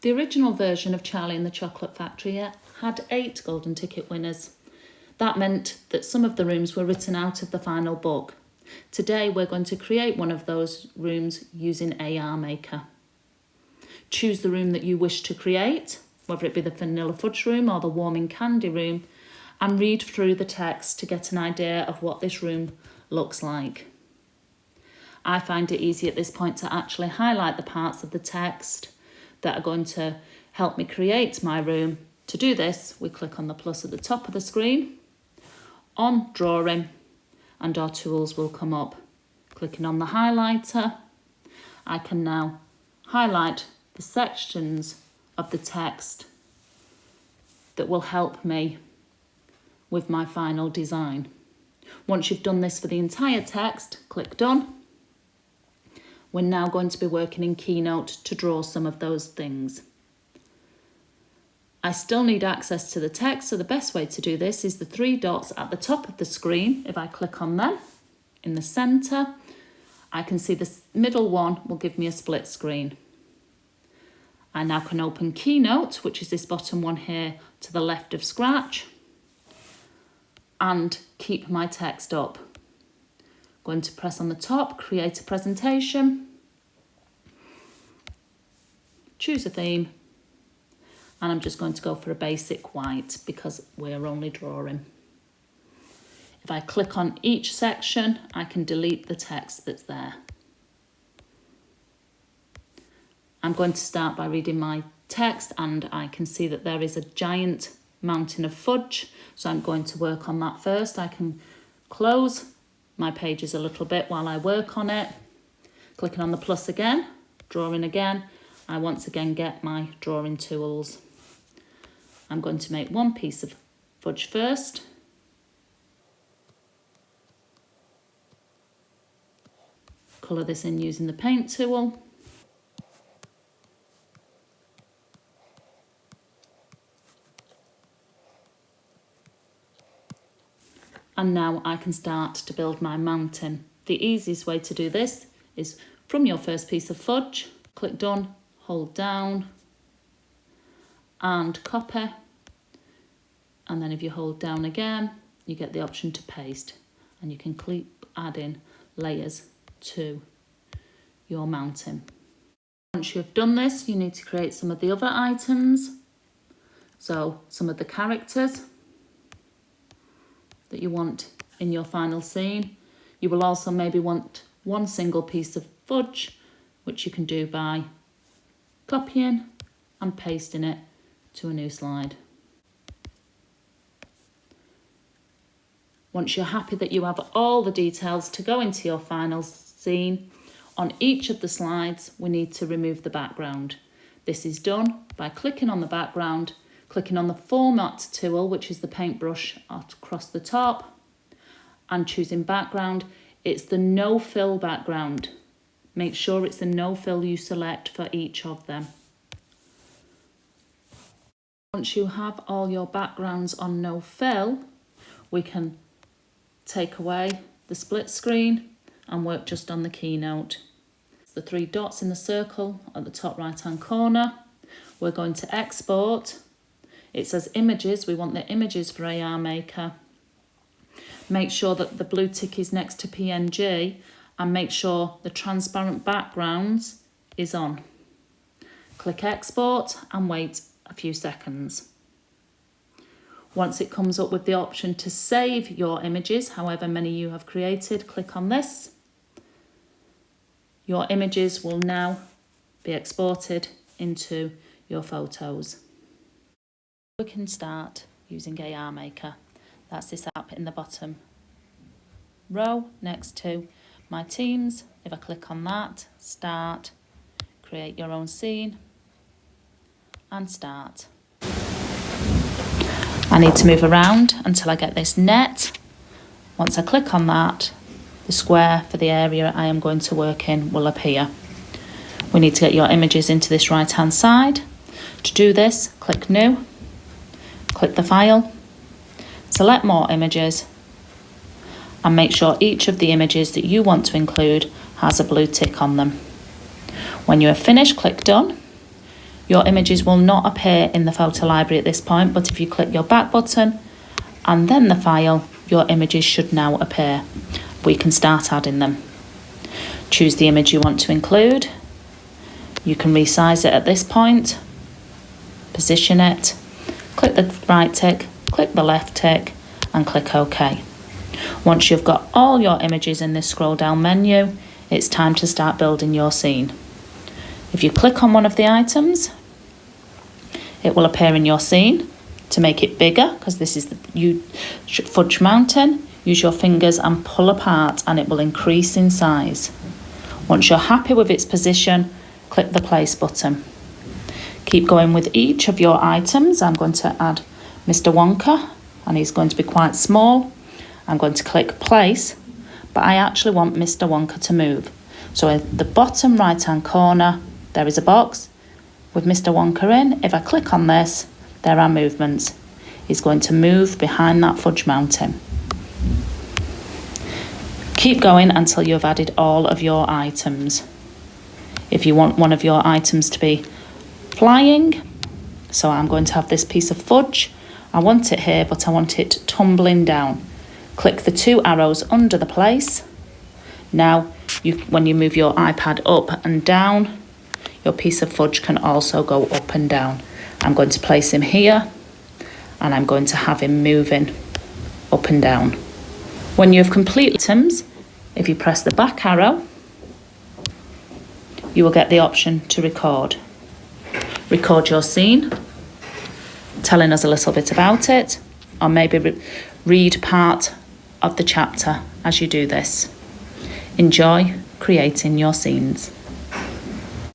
The original version of Charlie and the Chocolate Factory had 8 golden ticket winners. That meant that some of the rooms were written out of the final book. Today we're going to create one of those rooms using ARMakr. Choose the room that you wish to create, whether it be the vanilla fudge room or the warming candy room, and read through the text to get an idea of what this room looks like. I find it easy at this point to actually highlight the parts of the text that are going to help me create my room. To do this, we click on the plus at the top of the screen, on drawing, and our tools will come up. Clicking on the highlighter, I can now highlight the sections of the text that will help me with my final design. Once you've done this for the entire text, click done. We're now going to be working in Keynote to draw some of those things. I still need access to the text, so the best way to do this is the 3 dots at the top of the screen. If I click on them in the centre, I can see the middle one will give me a split screen. I now can open Keynote, which is this bottom one here to the left of Scratch, and keep my text up. Going to press on the top, create a presentation, choose a theme, and I'm just going to go for a basic white because we're only drawing. If I click on each section, I can delete the text that's there. I'm going to start by reading my text, and I can see that there is a giant mountain of fudge, so I'm going to work on that first. I can close my pages a little bit while I work on it. Clicking on the plus again, drawing again, I once again get my drawing tools. I'm going to make one piece of fudge first. Colour this in using the paint tool. And now I can start to build my mountain. The easiest way to do this is from your first piece of fudge, click done, hold down and copy. And then if you hold down again, you get the option to paste, and you can keep adding layers to your mountain. Once you've done this, you need to create some of the other items. So some of the characters that you want in your final scene. You will also maybe want one single piece of fudge, which you can do by copying and pasting it to a new slide. Once you're happy that you have all the details to go into your final scene, on each of the slides we need to remove the background. This is done by clicking on the background, clicking on the format tool, which is the paintbrush across the top, and choosing background. It's the no fill background. Make sure it's the no fill you select for each of them. Once you have all your backgrounds on no fill, we can take away the split screen and work just on the keynote. The 3 dots in the circle at the top right hand corner. We're going to export. It says images, we want the images for ARMakr. Make sure that the blue tick is next to PNG, and make sure the transparent backgrounds is on. Click export and wait a few seconds. Once it comes up with the option to save your images, however many you have created, click on this. Your images will now be exported into your photos. We can start using ARMakr. That's this app in the bottom row next to my teams. If I click on that, start, create your own scene, and start. I need to move around until I get this net. Once I click on that, the square for the area I am going to work in will appear. We need to get your images into this right hand side. To do this, click New, click the file, select More Images, and make sure each of the images that you want to include has a blue tick on them. When you are finished, click Done. Your images will not appear in the photo library at this point, but if you click your back button and then the file, your images should now appear. We can start adding them. Choose the image you want to include. You can resize it at this point, position it, click the right tick, click the left tick and click OK. Once you've got all your images in this scroll down menu, it's time to start building your scene. If you click on one of the items, it will appear in your scene. To make it bigger, because this is the fudge mountain, use your fingers and pull apart and it will increase in size. Once you're happy with its position, click the place button. Keep going with each of your items. I'm going to add Mr. Wonka and he's going to be quite small. I'm going to click place, but I actually want Mr. Wonka to move. So at the bottom right hand corner, there is a box with Mr. Wonka in. If I click on this, there are movements. He's going to move behind that fudge mountain. Keep going until you've added all of your items. If you want one of your items to be flying, so I'm going to have this piece of fudge. I want it here, but I want it tumbling down. Click the two arrows under the place. Now, when you move your iPad up and down, your piece of fudge can also go up and down. I'm going to place him here and I'm going to have him moving up and down. When you have complete items, if you press the back arrow, you will get the option to record. Record your scene, telling us a little bit about it, or maybe read part of the chapter as you do this. Enjoy creating your scenes.